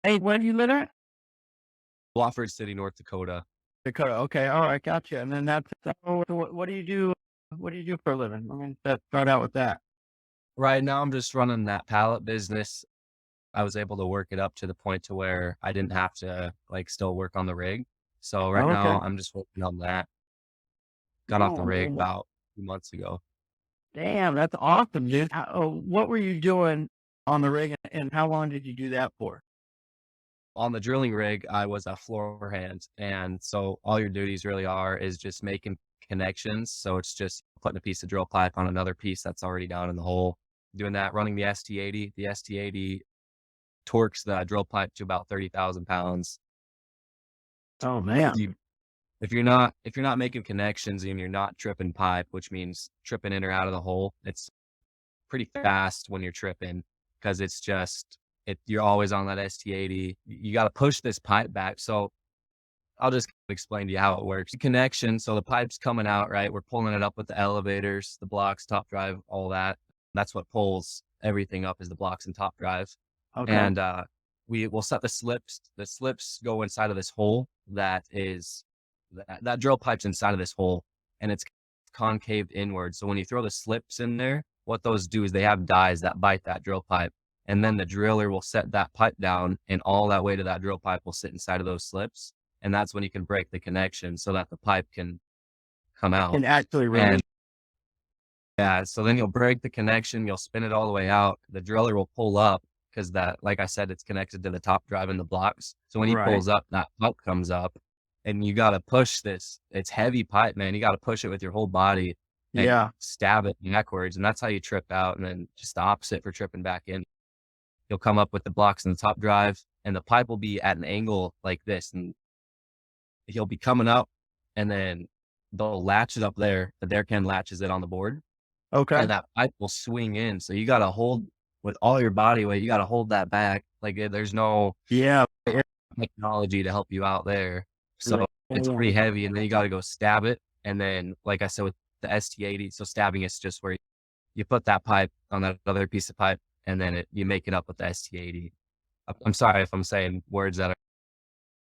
Hey, where do you live at? Wofford City, North Dakota. Dakota. Okay. All right. Gotcha. And then that's so what do you do? What do you do for a living? I mean, let's start out with that. Right now, I'm just running that pallet business. I was able to work it up to the point to where I didn't have to like still work on the rig. So right now, Okay. I'm just working on that. Got off the Oh, rig well, about 2 months ago. damn, that's awesome, dude. What were you doing on the rig, and how long did you do that for? On the drilling rig, I was a floor hand, and so all your duties really are is just making connections. So it's just putting a piece of drill pipe on another piece that's already down in the hole. Doing that, running the ST80. The ST80 torques the drill pipe to about 30,000 pounds. Oh man. You if you're not making connections and you're not tripping pipe, which means tripping in or out of the hole, it's pretty fast when you're tripping because it's just you're always on that ST80. You got to push this pipe back. So I'll just explain to you how it works. Connection. So the pipe's coming out, right? We're pulling it up with the elevators, the blocks, top drive, all that. That's what pulls everything up is the blocks and top drive. Okay. And we will set the slips. The slips go inside of this hole that drill pipe's inside of this hole and it's concaved inward. So when you throw the slips in there, what those do is they have dies that bite that drill pipe. And then the driller will set that pipe down and all that weight of that drill pipe will sit inside of those slips. And that's when you can break the connection so that the pipe can come out. Can actually And release. yeah, so then you'll break the connection, you'll spin it all the way out. The driller will pull up because that, like I said, it's connected to the top drive and the blocks. So when he Right. pulls up, that pipe comes up and you got to push this. It's heavy pipe, man. You got to push it with your whole body and Yeah. stab it backwards. And that's how you trip out. And then just the opposite for tripping back in. You'll come up with the blocks in the top drive and the pipe will be at an angle like this. And he'll be coming up and then they'll latch it up there. The dare can latches it on the board Okay. and that pipe will swing in. So you gotta hold with all your body weight, you gotta hold that back. Like, there's no Yeah. Yeah. technology to help you out there. So Yeah. it's Yeah. pretty heavy, and then you gotta go stab it, and then, like I said, with the ST80, so stabbing is just where you put that pipe on that other piece of pipe, and then you make it up with the ST80. I'm sorry if I'm saying words that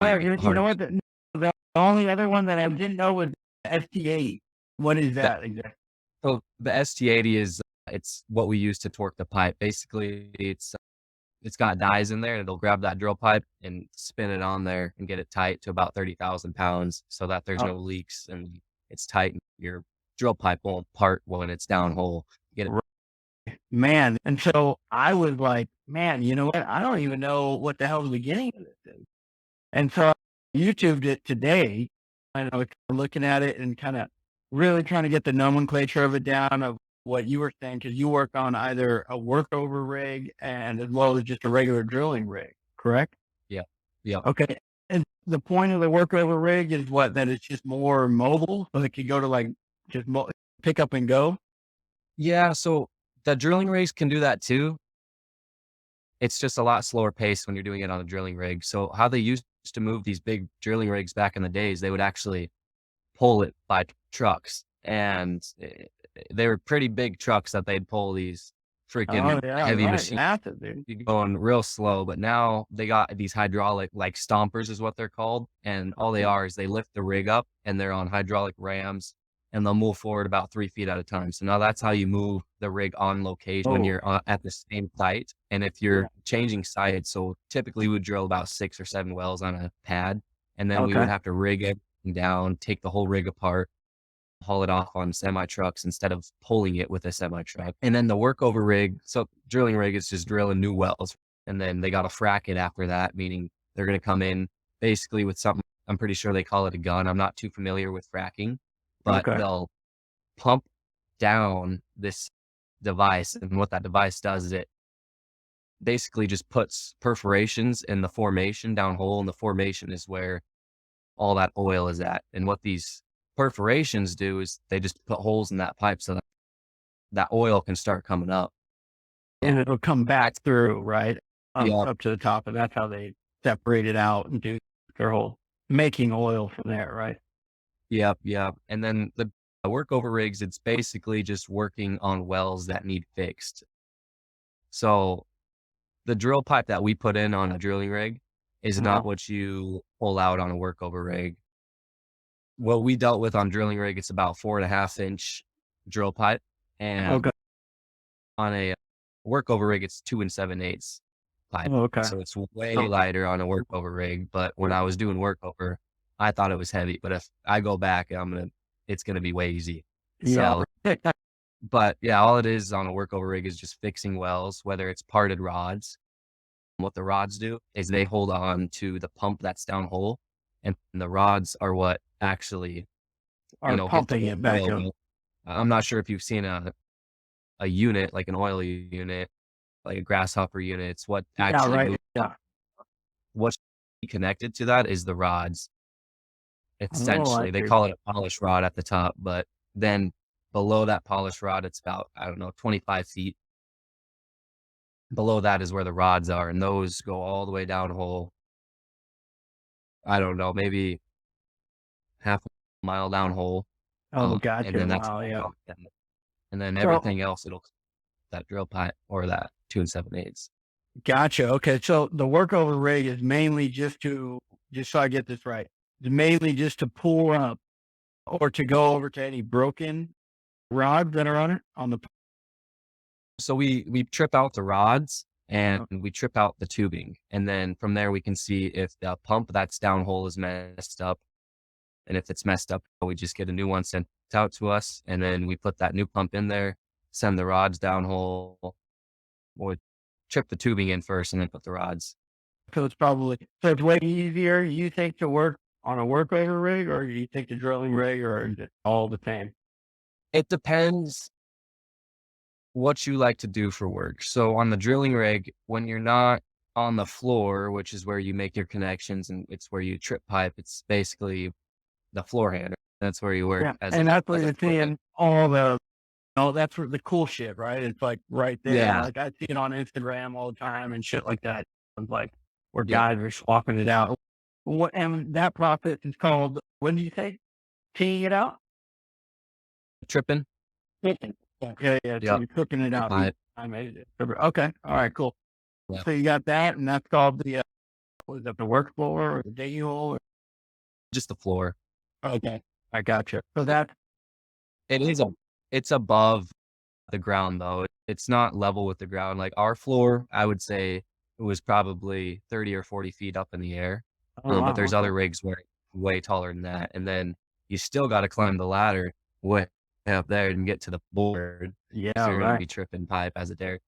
Well, are you know hard. what? The only other one that I didn't know was ST80. What is That that exactly? so the ST80 is it's what we use to torque the pipe. Basically, it's got dies in there, and it'll grab that drill pipe and spin it on there and get it tight to about 30,000 pounds so that there's Oh, no leaks and it's tight and your drill pipe won't part when it's downhole. Get it man. And so I was like, man, you know what? I don't even know what the hell the beginning of this is. And so I YouTubed it today. And I was looking at it and kind of really trying to get the nomenclature of it down of what you were saying, because you work on either a workover rig and as well as just a regular drilling rig, correct? yeah. Yep. Okay. And the point of the workover rig is what? That it's just more mobile, so it could go to like just pick up and go. Yeah, so the drilling rigs can do that too. It's just a lot slower pace when you're doing it on a drilling rig. So how they used to move these big drilling rigs back in the days, they would actually pull it by trucks, and they were pretty big trucks that they'd pull these Oh freaking yeah, heavy right. machines Massive, dude. going real slow. But now they got these hydraulic like stompers is what they're called, and all they are is they lift the rig up and they're on hydraulic rams and they'll move forward about 3 feet at a time. So now that's how you move the rig on location when Oh you're at the same site. And if yeah. you're changing sites, so typically we would drill about 6 or 7 wells on a pad, and then we would Okay. have to rig everything down, take the whole rig apart, haul it off on semi trucks instead of pulling it with a semi truck. And then the workover rig, so drilling rig is just drilling new wells. And then they got to frack it after that, meaning they're going to come in basically with something. I'm pretty sure they call it a gun. I'm not too familiar with fracking, but Okay. they'll pump down this device. And what that device does is it basically just puts perforations in the formation down hole. And the formation is where all that oil is at. And what these perforations do is they just put holes in that pipe so that that oil can start coming up. And it'll come back That's through, right? yeah, Up to the top, and that's how they separate it out and do their whole making oil from there, right? yeah. And then the workover rigs, it's basically just working on wells that need fixed. So the drill pipe that we put in on a drilling rig is not Uh-huh. what you pull out on a workover rig. What we dealt with on drilling rig, it's about 4.5 inch drill pipe, and Okay. on a workover rig, it's 2 7/8 pipe. Okay. So it's way So lighter on a workover rig. But when I was doing workover, I thought it was heavy. But if I go back, it's gonna be way easy. yeah. So, but yeah, all it is on a workover rig is just fixing wells, whether it's parted rods. What the rods do is they hold on to the pump that's downhole, and the rods are what actually, Are hit the pumping it back up. oil. I'm not sure if you've seen a unit, like an oil unit, like a grasshopper unit. It's what Yeah. actually Right. moves. Yeah. What's connected to that is the rods. Oh, I Essentially, they see. call it a polish rod at the top, but then below that polish rod, it's about, I don't know, 25 feet. Below that is where the rods are, and those go all the way downhole. I don't know, maybe half a mile downhole. Oh, And then gotcha. that's Wow. all Yeah. pump. And then So everything else, it'll that drill pipe or that 2 7/8. gotcha. Okay. So the workover rig is mainly just so I get this right, it's mainly just to pull up or to go over to any broken rods that are on it on the. So we trip out the rods and Oh, we trip out the tubing, and then from there we can see if the pump that's downhole is messed up, and if it's messed up, we just get a new one sent out to us, and then we put that new pump in there, send the rods downhole, or trip the tubing in first, and then put the rods. so it's way easier, you think, to work on a workover rig, or you think the drilling rig, or is it all the same? It depends what you like to do for work. So on the drilling rig, when you're not on the floor, which is where you make your connections and it's where you trip pipe, it's basically the floor hand. That's where you work Yeah, and that's where as a you're floor hand. seeing all the that's where the cool shit, right? It's like right there. Yeah. Like I see it on Instagram all the time and shit like that. It's like where Yep. guys are swapping it out. What and that process is called, what did you say? Teeing it out? Tripping. Cooking. Yeah, yeah. So Yep. you're cooking it out each Pipe. time. Okay. All right, cool. Yeah. So you got that, and that's called the what is that, the work floor or the day hole? Just the floor. Okay. I gotcha. So that It is it's above the ground though. It's not level with the ground. Like our floor, I would say it was probably 30 or 40 feet up in the air. oh But wow, there's okay. other rigs where it's way taller than that. And then you still got to climb the ladder way up there and get to the board if Yeah, you're going to right. be tripping pipe as a derrick.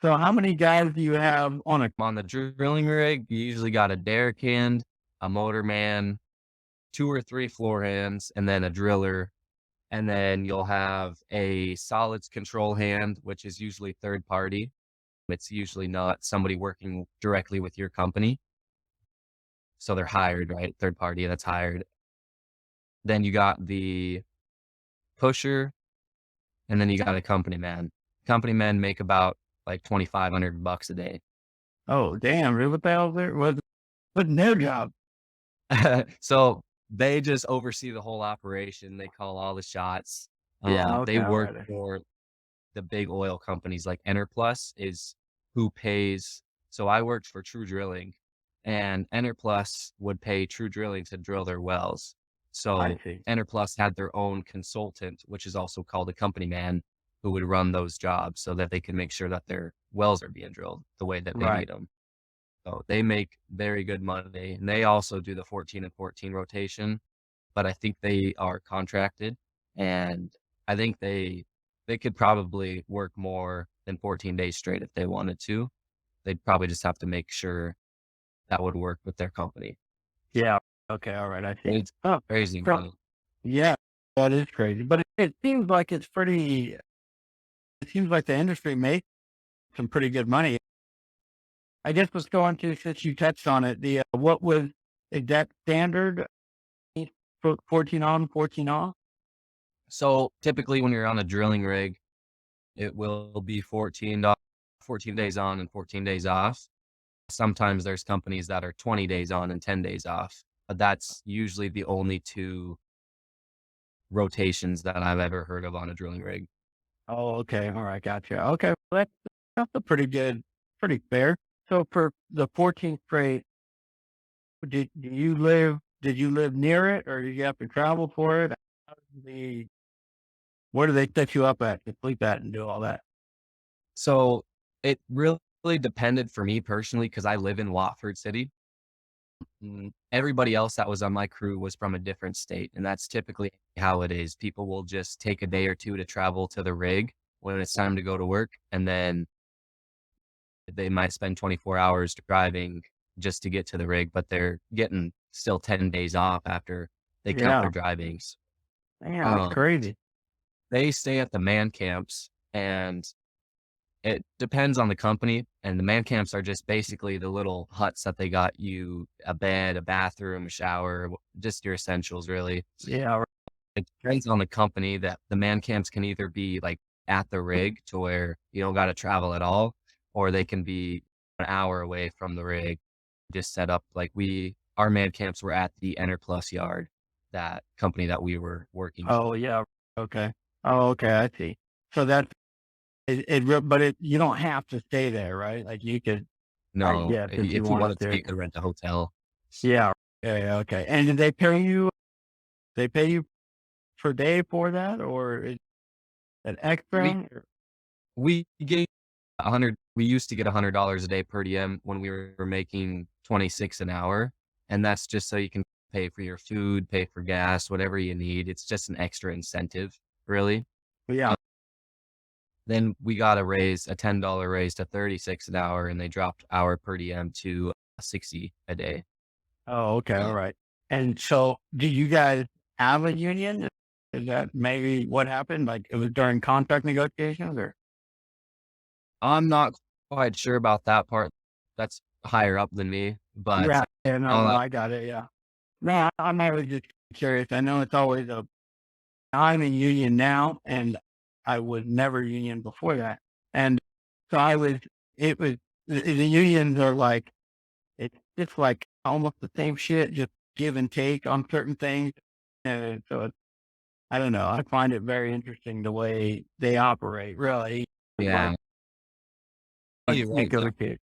So how many guys do you have on a On the drilling rig, you usually got a derrick hand, a motor man, 2 or 3 floor hands, and then a driller. And then you'll have a solids control hand, which is usually third party. It's usually not somebody working directly with your company. So they're hired, right? Third party that's hired. Then you got the pusher, and then you got a company man. Company men make about like $2,500 a day. oh damn, really, what the hell there was what's their job? So they just oversee the whole operation. They call all the shots. Yeah, They okay, all work right. for the big oil companies like Enerplus is who pays. So I worked for True Drilling, and Enerplus would pay True Drilling to drill their wells. I So see. Enerplus had their own consultant, which is also called a company man, who would run those jobs so that they can make sure that their wells are being drilled the way that they Right. need them. So they make very good money, and they also do the 14 and 14 rotation, but I think they are contracted, and I think they could probably work more than 14 days straight if they wanted to. They'd probably just have to make sure that would work with their company. Yeah. Okay, all right, I see. It's Oh, crazy so money. yeah, that is crazy. But it seems like it seems like the industry makes some pretty good money. I guess let's go on to, since you touched on it, the what was is that standard for 14 on, 14 off? So typically when you're on a drilling rig, it will be 14 days on and 14 days off. Sometimes there's companies that are 20 days on and 10 days off, but that's usually the only 2 rotations that I've ever heard of on a drilling rig. Oh, okay. All right. Gotcha. Okay. Well, that's a pretty good pretty fair. So for the 14th straight, did you live near it or did you have to travel for it? How did the Where do they set you up at to sleep at and do all that? So it really depended for me personally because I live in Watford City. Everybody else that was on my crew was from a different state, and that's typically how it is. People will just take a day or two to travel to the rig when it's time to go to work, and then they might spend 24 hours driving just to get to the rig, but they're getting still 10 days off after they count Yeah. their drivings. Man, that's Um, crazy. they stay at the man camps, and it depends on the company, and the man camps are just basically the little huts that they got you a bed, a bathroom, a shower, just your essentials, really. Yeah. It depends on the company that the man camps can either be like at the rig to where you don't got to travel at all, or they can be an hour away from the rig, just set up like our man camps were at the Enterplus yard, that company that we were working for. Oh, yeah. Okay. Oh, okay. I see. So that but you don't have to stay there, right? Like you could, I No, guess, if you if you wanted wanted to, to. you could rent a hotel. Yeah. Yeah. Yeah. Okay. And did they pay you? They pay you per day for that, or is that We extra? we gave 100 we used to get $100 a day per diem when we were making 26 an hour, and that's just so you can pay for your food, pay for gas, whatever you need. It's just an extra incentive, really. Yeah. Uh, then we got a $10 raise to 36 an hour, and they dropped our per diem to 60 a day. Oh, okay. Uh, All right. And so, do you guys have a union? Is that maybe what happened? Like it was during contract negotiations, or? I'm not quite sure about that part. That's higher up than me, but Yeah. Yeah. No. No. uh, I got it. Yeah. No, I was just curious. I know it's always I'm in union now, and I was never union before that. And so it was, the unions are like, it's just like almost the same shit, just give and take on certain things. And so I don't know. I find it very interesting the way they operate, really. Like, yeah, like you're right though. negotiate.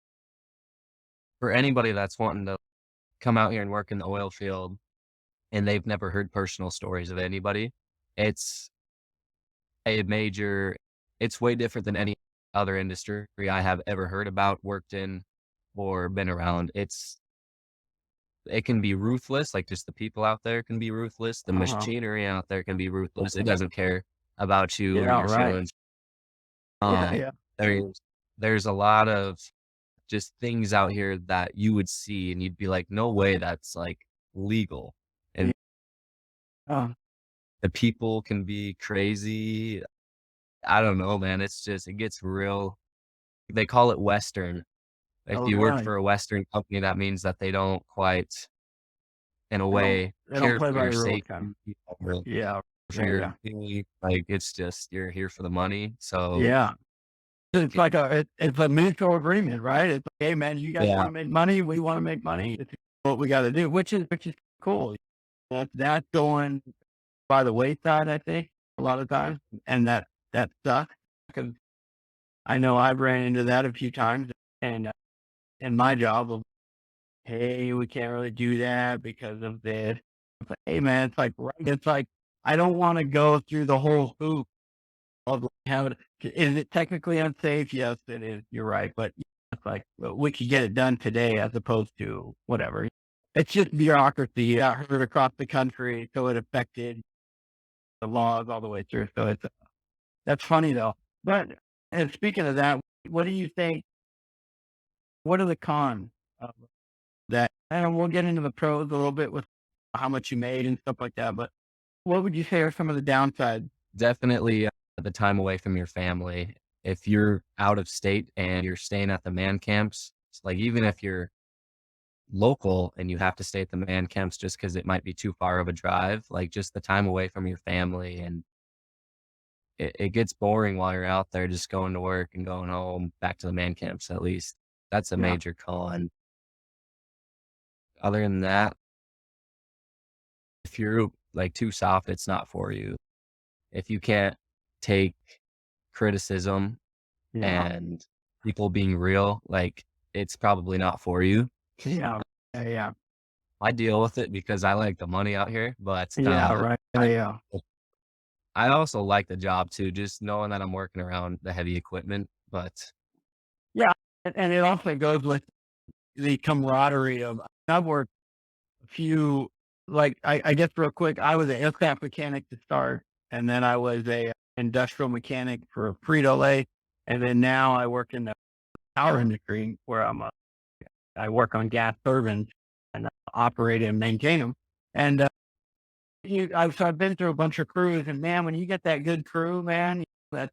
For anybody that's wanting to come out here and work in the oil field and they've never heard personal stories of anybody, it's a major it's way different than any other industry I have ever heard about, worked in, or been around. It can be ruthless, like just the people out there can be ruthless. The Uh-huh. machinery out there can be ruthless. It doesn't care about you or Yeah, your right. feelings. Yeah, Um, yeah. there's a lot of just things out here that you would see and you'd be like, no way that's like legal. Yeah. And the people can be crazy. I don't know, man. It gets real. They call it Western. If Oh, you work really? for a Western company, that means that they don't quite, in a They don't way, they don't care play for by your the rules, safety kind of. or Yeah. for Yeah, your yeah. like, it's just you're here for the money. So, Yeah. It's like it's a mutual agreement, right? It's like, "Hey, man, you guys yeah, wanna make money, we wanna make money. It's what we gotta do," which is cool. That's going by the wayside, I think, a lot of times, and that sucks because I know I've ran into that a few times and, in my job of, "Hey, we can't really do that because of this." It's like, "Hey, man," it's like, I don't wanna go through the whole hoop of how it is it technically unsafe? Yes, it is. You're right, but it's like, well, we could get it done today as opposed to whatever. It's just bureaucracy. It got heard across the country, so it affected the laws all the way through. So that's funny though. But and speaking of that, what do you think? What are the cons of that? And we'll get into the pros a little bit with how much you made and stuff like that. But what would you say are some of the downsides? definitely the time away from your family. If you're out of state and you're staying at the man camps, like even if you're local and you have to stay at the man camps just because it might be too far of a drive, like just the time away from your family, and it gets boring while you're out there just going to work and going home, back to the man camps at least. That's a Yeah, major con. Other than that, if you're like too soft, it's not for you. If you can't take criticism yeah, and people being real, like, it's probably not for you. Yeah. Yeah, yeah. I deal with it because I like the money out here, but, Yeah, right. Yeah, yeah. I also like the job too, just knowing that I'm working around the heavy equipment, but Yeah, and it also goes with the camaraderie of I've worked a few like, I guess real quick, I was an aircraft mechanic to start, and then I was a industrial mechanic for Frito-Lay, and then now I work in the power industry where I work on gas turbines and operate and maintain them. And, so I've been through a bunch of crews, and man, when you get that good crew, man, that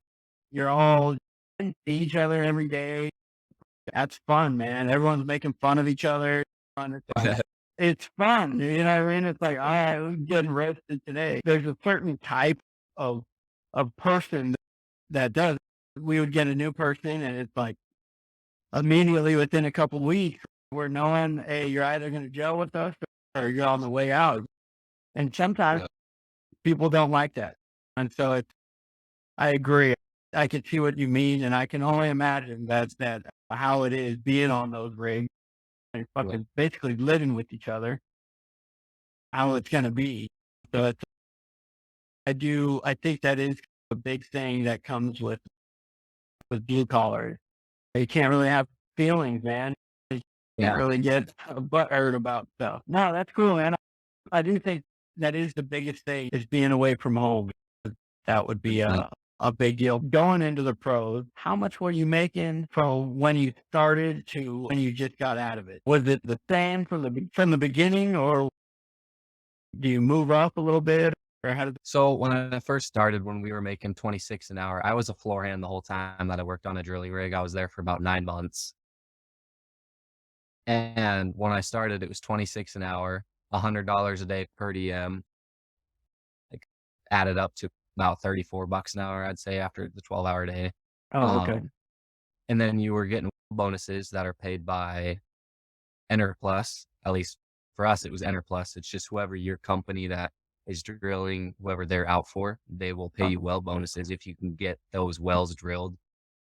you're all see each other every day. That's fun, man. Everyone's making fun of each other. It's fun. You know what I mean? It's like, all right, we're getting roasted today. There's a certain type of person that does. We would get a new person, and it's like immediately within a couple weeks, we're knowing, hey, you're either going to gel with us or you're on the way out. And sometimes yeah, people don't like that. And so I agree. I can see what you mean, and I can only imagine that how it is being on those rigs and yeah, fucking basically living with each other, how it's gonna be. So I think that is a big thing that comes with blue collar. You can't really have feelings, man. You can't yeah, really get butthurt about stuff. No, that's cool, man. I do think that is the biggest thing is being away from home. That would be yeah. a big deal. Going into the pros, how much were you making from when you started to when you just got out of it? Was it the same from the beginning, or do you move up a little bit, or how did? So when I first started, when we were making 26 an hour, I was a floor hand the whole time that I worked on a drilling rig. I was there for about 9 months. And when I started, it was 26 an hour, $100 a day per diem, like added up to about 34 bucks an hour, I'd say after the 12-hour day. Oh, okay. Um, and then you were getting bonuses that are paid by Enerplus. At least for us, it was Enerplus. It's just whoever your company that is drilling, whoever they're out for, they will pay Uh, you well bonuses if you can get those wells drilled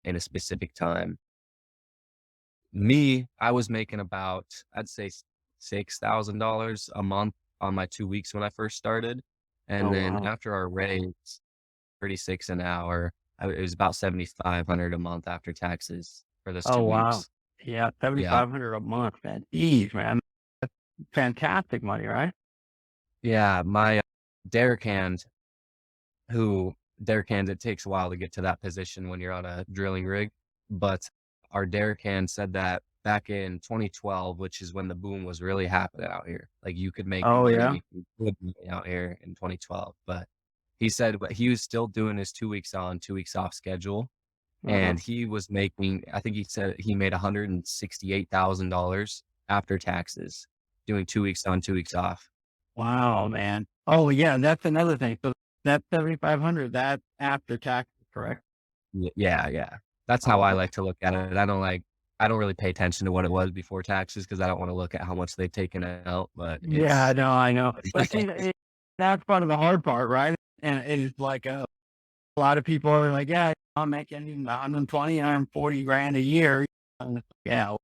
in a specific time. Me, I was making about, I'd say $6,000 a month on my 2 weeks when I first started. And oh then wow. after our raise, 36 an hour, it was about 7,500 a month after taxes for those Oh 2 wow. weeks. Yeah, Yeah. 7,500 a month, man. Jeez, man. That's fantastic money, right? Yeah. My derrick hand, who derrick hand, it takes a while to get to that position when you're on a drilling rig. But our derrick hand said that back in 2012, which is when the boom was really happening out here. Like you could make Oh money yeah. making good money out here in 2012. But he said but he was still doing his 2 weeks on, 2 weeks off schedule. Uh-huh. And he was making, I think he said he made $168,000 after taxes doing 2 weeks on, 2 weeks off. Wow, man. Oh, yeah, that's another thing. So that 7,500, that's after taxes, correct? Yeah, yeah. That's how Oh, I okay. like to look at it. I don't really pay attention to what it was before taxes because I don't wanna look at how much they've taken out, but Yeah, it's I know. But see, that's part of the hard part, right? And it's like, a lot of people are like, "Yeah, I'm making 120, 140 grand a year." And it's, yeah,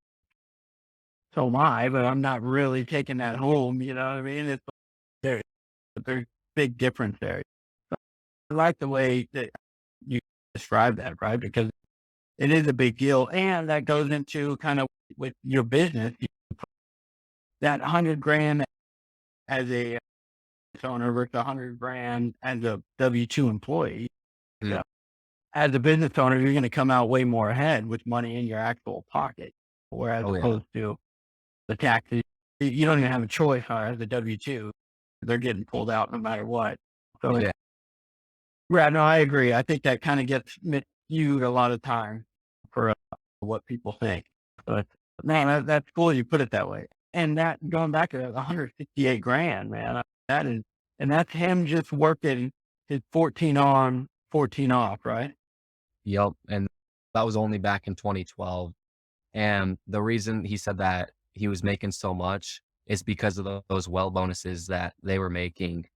so am I, but I'm not really taking that home, you know what I mean? It's there there's big difference there. I like the way that you describe that, right? Because it is a big deal, and that goes into kind of with your business. That 100 grand as a business owner versus 100 grand as a W-2 employee. Mhm. Yeah. As a business owner, you're gonna come out way more ahead with money in your actual pocket, whereas Oh, yeah. opposed to the taxes, you don't even have a choice, as a W-2. They're getting pulled out no matter what. So it's Yeah. yeah, no, I agree. I think that kinda gets misused a lot of time for, what people think. But, man, that's cool you put it that way. And that going back to that 168 grand, man, that is and that's him just working his 14 on, 14 off, right? Yep, and that was only back in 2012, and the reason he said that he was making so much is because of those well bonuses that they were making.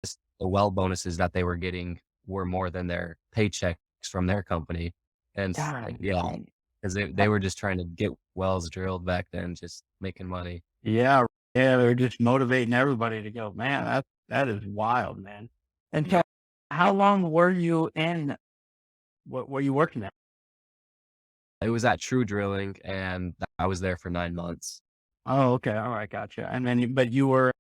The well bonuses that they were getting were more than their paychecks from their company, And God, yeah, because they were just trying to get wells drilled back then, just making money. yeah, yeah, they're just motivating everybody to go, man, that is wild, man. And so how long were you in what were you working at? It was at True Drilling, and I was there for 9 months. Oh, okay, all right, gotcha. And then but you were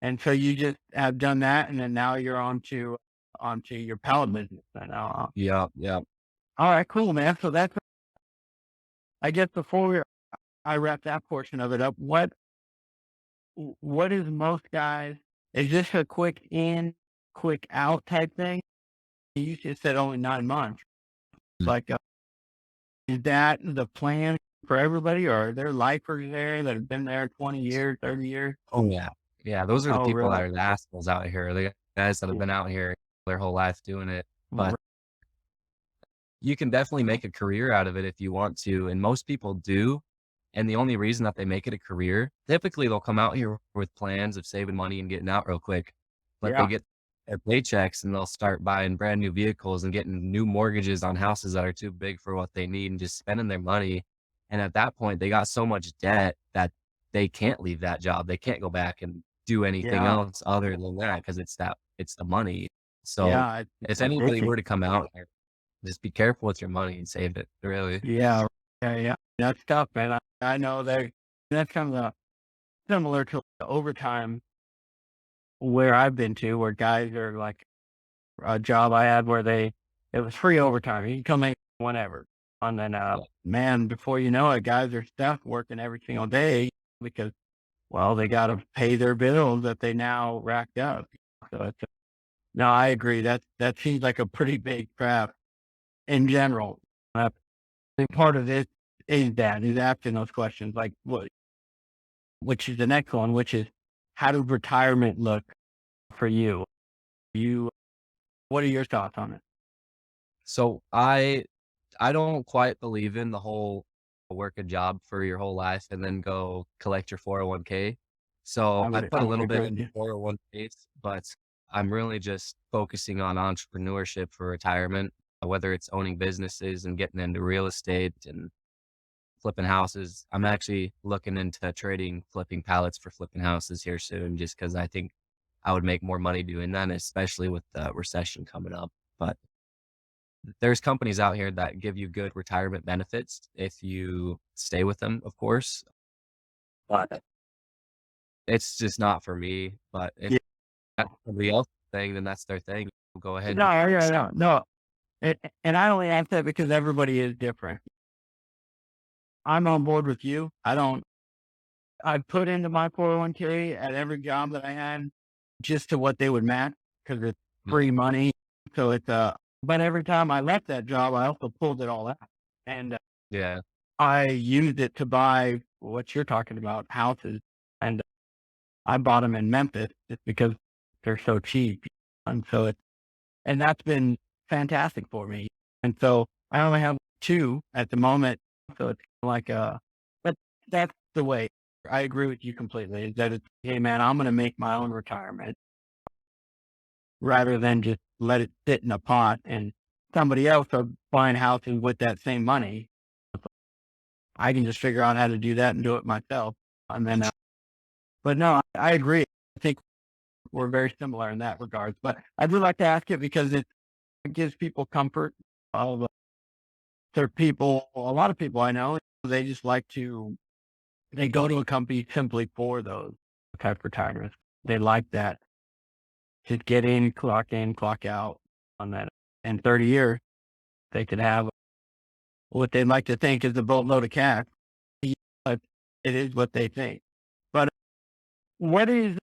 and so you just have done that, and then now you're onto your pallet business then now, huh? Yeah, yeah. All right, cool, man. So that's I guess I wrap that portion of it up, what is most guys is this a quick in, quick out type thing? You just said only 9 months. It's Mm. like, is that the plan for everybody, or are there lifers there that have been there 20 years, 30 years? Oh, yeah. Yeah, those are the Oh, people that really? are the assholes out here, the guys that have Yeah. been out here their whole life doing it, R but you can definitely make a career out of it if you want to, and most people do, and the only reason that they make it a career, typically they'll come out here with plans of saving money and getting out real quick, but they Yeah, get their paychecks and they'll start buying brand new vehicles and getting new mortgages on houses that are too big for what they need and just spending their money, and at that point, they got so much debt that they can't leave that job, they can't go back and do anything yeah, else other than that because it's the money. So, yeah, it's if anybody addicting. were to come out here just be careful with your money and save it, really. Yeah, yeah, yeah. That's tough, man. I know that's kind of similar to the overtime where I've been to, where guys are like a job I had where it was free overtime. You can come in whenever. And then, Yeah. man, before you know it, guys are stuck working every single day because, well, they got to pay their bills that they now racked up. So no, I agree. That seems like a pretty big trap in general. I think part of this is asking those questions, like which is the next one, which is how does retirement look for you? You, what are your thoughts on it? So I don't quite believe in the whole work a job for your whole life and then go collect your 401k. So I put I a would little bit agree with in you. 401ks, but I'm really just focusing on entrepreneurship for retirement, whether it's owning businesses and getting into real estate and flipping houses. I'm actually looking into trading flipping pallets for flipping houses here soon just because I think I would make more money doing that, especially with the recession coming up. But there's companies out here that give you good retirement benefits if you stay with them, of course. But it's just not for me. But if Yeah. that's somebody else's thing, then that's their thing. Go ahead and No, yeah, no, no. And I only ask that because everybody is different. I'm on board with you. I put into my 401k at every job that I had just to what they would match because it's yeah, free money. So but every time I left that job, I also pulled it all out. And yeah, I used it to buy what you're talking about, houses. And I bought them in Memphis just because they're so cheap. And so and that's been fantastic for me. And so I only have 2 at the moment, so it's like, but that's the way. I agree with you completely, is that it's, "Hey, man, I'm gonna make my own retirement," rather than just let it sit in a pot and somebody else are buying houses with that same money. I can just figure out how to do that and do it myself, and then, but no, I agree. I think we're very similar in that regards, but I do like to ask it because it gives people comfort of there are people a lot of people I know, they just like to they go to a company simply for those type of retirements. They like that. Just get in, clock out on that. In 30 years, they could have what they'd like to think is a boatload of cash, but it is what they think. But what is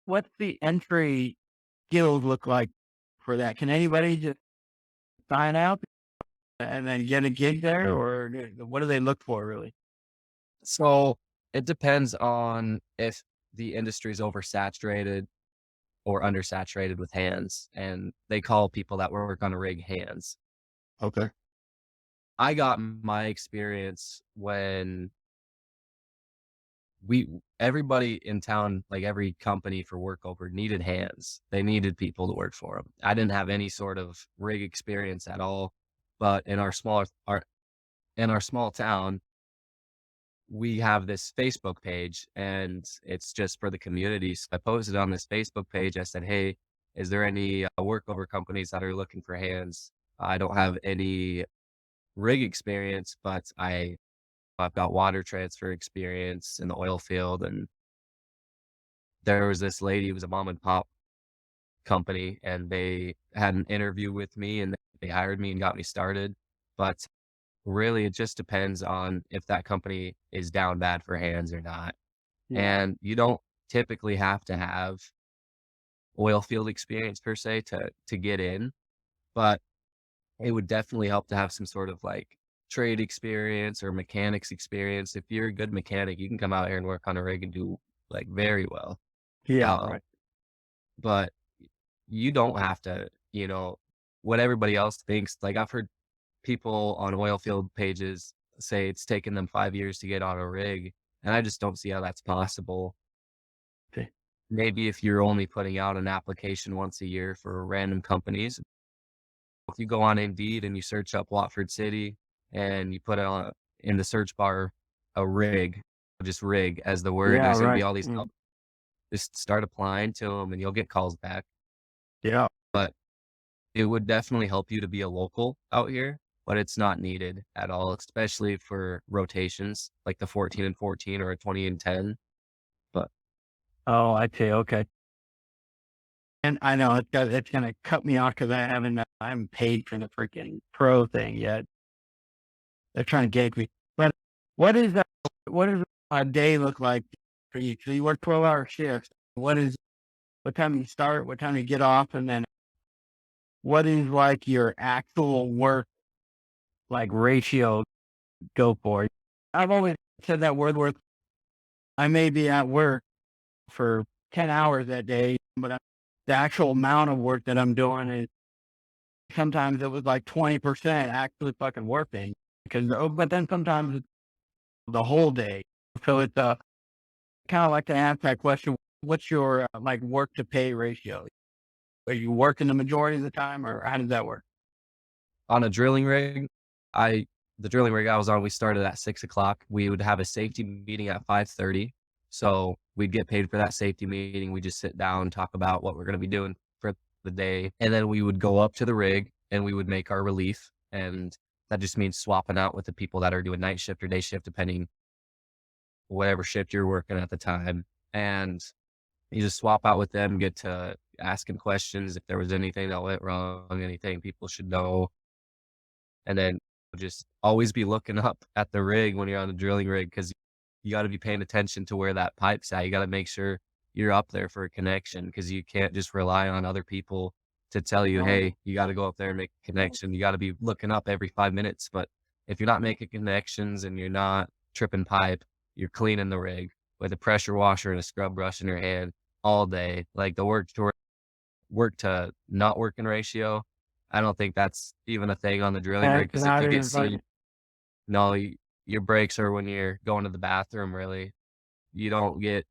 what's the entry skills look like for that? Can anybody just sign out and then get a gig there, or what do they look for really? so it depends on if the industry is oversaturated or undersaturated with hands, and they call people that work on a rig hands. Okay. I got my experience when we everybody in town, like every company for work over needed hands. They needed people to work for them. I didn't have any sort of rig experience at all, But in our small town, we have this Facebook page and it's just for the community. So I posted on this Facebook page. I said, "Hey, is there any workover companies that are looking for hands? I don't have any rig experience, but I've got water transfer experience in the oil field." And there was this lady, it was a mom and pop company, and they had an interview with me and they hired me and got me started. But really, it just depends on if that company is down bad for hands or not. Yeah. And you don't typically have to have oil field experience per se to get in, but it would definitely help to have some sort of like trade experience or mechanics experience. If you're a good mechanic, you can come out here and work on a rig and do like very well. Yeah. Um, Right. but you don't have to, what everybody else thinks. Like I've heard people on oil field pages say it's taken them 5 years to get on a rig, and I just don't see how that's possible. Okay. Maybe if you're only putting out an application once a year for random companies. If you go on Indeed and you search up Watford City and you put on in the search bar a rig, just rig as the word, Yeah. there's gonna be Right. all these just start applying to them and you'll get calls back. Yeah. But it would definitely help you to be a local out here, but it's not needed at all, especially for rotations like the 14 and 14 or a 20 and 10. But Oh, I see. Okay. And I know it's gonna cut me off because I haven't paid for the freaking pro thing yet. They're trying to gag me. But what is that? What does a day look like for you? So you work 12-hour shifts. What time you start? What time you get off? And then what is like your actual work like ratio go for? I've always said that word where I may be at work for 10 hours that day, but the actual amount of work that I'm doing is sometimes it was like 20% actually fucking working because, but then sometimes it's the whole day. So it's kind of like to ask that question. What's your like work to pay ratio? Are you working the majority of the time or how does that work? on a drilling rig, I the drilling rig I was on, we started at 6 o'clock. We would have a safety meeting at 5:30. So we'd get paid for that safety meeting. We just sit down, talk about what we're going to be doing for the day. And then we would go up to the rig and we would make our relief. And that just means swapping out with the people that are doing night shift or day shift, depending whatever shift you're working at the time. And you just swap out with them, get to asking questions if there was anything that went wrong, anything people should know. And then just always be looking up at the rig when you're on the drilling rig because you got to be paying attention to where that pipe's at. You got to make sure you're up there for a connection because you can't just rely on other people to tell you, Oh, hey, you got to go up there and make a connection. You got to be looking up every 5 minutes. But if you're not making connections and you're not tripping pipe, you're cleaning the rig with a pressure washer and a scrub brush in your hand all day. Like the work to not working ratio, I don't think that's even a thing on the drilling rig. that's Because if not you get even seen, fucking, no, your breaks are when you're going to the bathroom, really. You don't get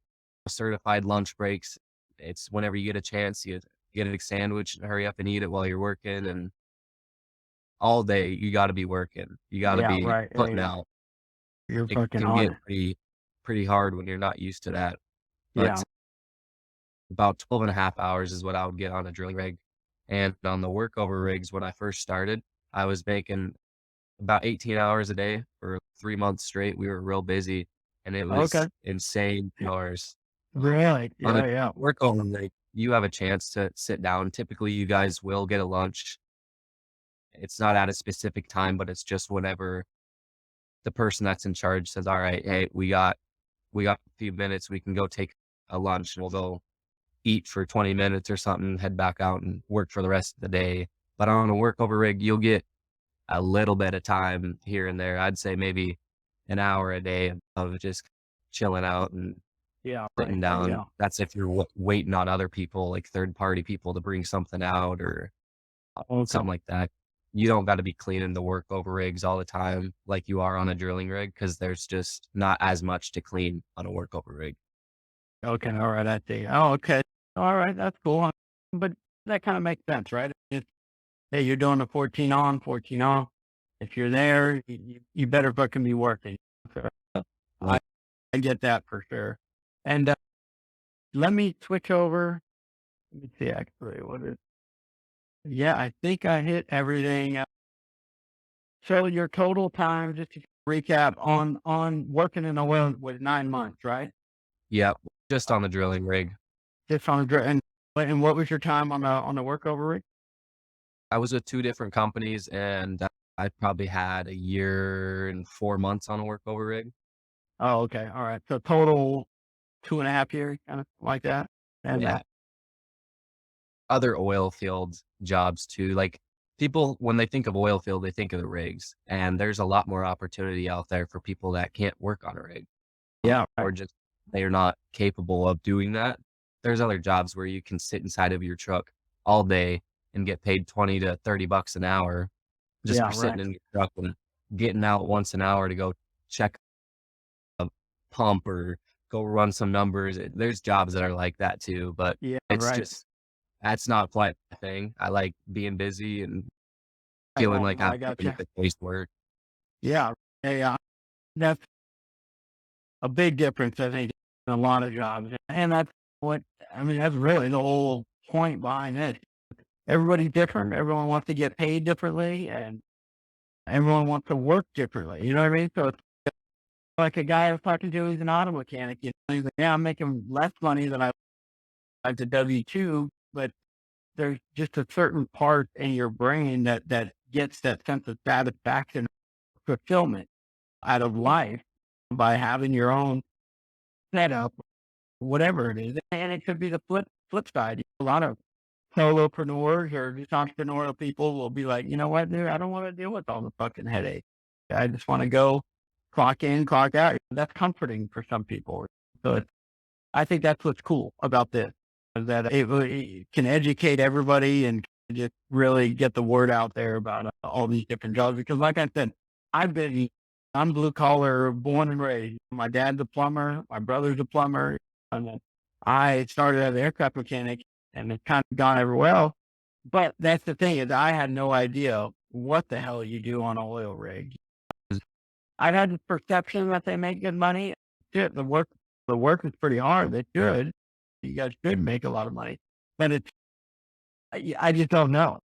certified lunch breaks. It's whenever you get a chance, you get a sandwich and hurry up and eat it while you're working, and all day you gotta be working. You gotta yeah, be right. Yeah, putting yeah. out. You're It fucking can on get it. pretty hard when you're not used to that, Yeah. but about 12 and a half hours is what I would get on a drilling rig. And on the workover rigs, when I first started, I was making about 18 hours a day for 3 months straight. We were real busy, and it was Okay. insane hours. Really? On a Yeah, yeah. workover rig, you have a chance to sit down. Typically, you guys will get a lunch. It's not at a specific time, but it's just whenever the person that's in charge says, "All right, hey, we got a few minutes. We can go take a lunch, and we'll go eat for 20 minutes or something, head back out and work for the rest of the day." But on a workover rig, you'll get a little bit of time here and there. I'd say maybe an hour a day of just chilling out and Yeah, right. sitting Yeah, down. yeah. That's if you're waiting on other people, like third party people to bring something out or Okay. something like that. You don't got to be cleaning the workover rigs all the time like you are on a drilling rig because there's just not as much to clean on a workover rig. Okay. All right. I see. Oh, okay. All right. That's cool. But that kind of makes sense, right? It's, hey, you're doing a 14 on, 14 off. If you're there, you better fucking be working. So, I, Right. I get that for sure. And let me switch over. Let me see actually what is. Yeah, I think I hit everything. So your total time, just to recap, on working in oil was 9 months, right? Yep. Just on the drilling rig. Just on the and what was your time on the workover rig? I was with 2 different companies, and I probably had a year and 4 months on a workover rig. Oh, okay, all right. So total 2.5 years, kind of like that. And Yeah. Other oil field jobs too, like, people, when they think of oil field, they think of the rigs, and there's a lot more opportunity out there for people that can't work on a rig, yeah, right. or just they are not capable of doing that. There's other jobs where you can sit inside of your truck all day and get paid 20 to 30 bucks an hour just Yeah, for sitting right. in your truck and getting out once an hour to go check a pump or go run some numbers. There's jobs that are like that too, but Yeah, it's right. just that's not quite the thing. I like being busy and Right, feeling right. like No, I'm I got putting you. in the day's work. Yeah, yeah, yeah. That's a big difference, I think, in a lot of jobs, and that's what I mean, that's really the whole point behind this. Everybody's different, everyone wants to get paid differently, and everyone wants to work differently, you know what I mean? So it's like a guy I was talking to, he's an auto mechanic, he's like, "Yeah, I'm making less money than I like the W-2, but there's just a certain part in your brain that gets that sense of satisfaction, fulfillment out of life by having your own setup, whatever it is." And it could be the flip side. A lot of solopreneurs or just entrepreneurial people will be like, you know what, dude, I don't want to deal with all the fucking headache. I just want to go clock in, clock out. That's comforting for some people. So I think that's what's cool about this, is that it can educate everybody and just really get the word out there about all these different jobs. Because, like I said, I've been, I'm blue collar, born and raised. My dad's a plumber, my brother's a plumber, and then I started as an aircraft mechanic, and it's kind of gone over well. But that's the thing, is I had no idea what the hell you do on an oil rig. I've had the perception that they make good money. Shit, the work is pretty hard. They should. You guys should make a lot of money, but I just don't know.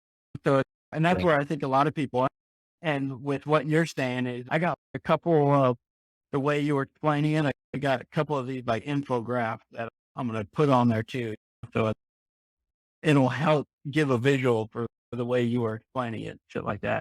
So, and that's Right. where I think a lot of people, and with what you're saying is, I got a couple of the way you were explaining it. I got a couple of these like infographics that I'm going to put on there too, so it'll help give a visual for the way you were explaining it, shit like that.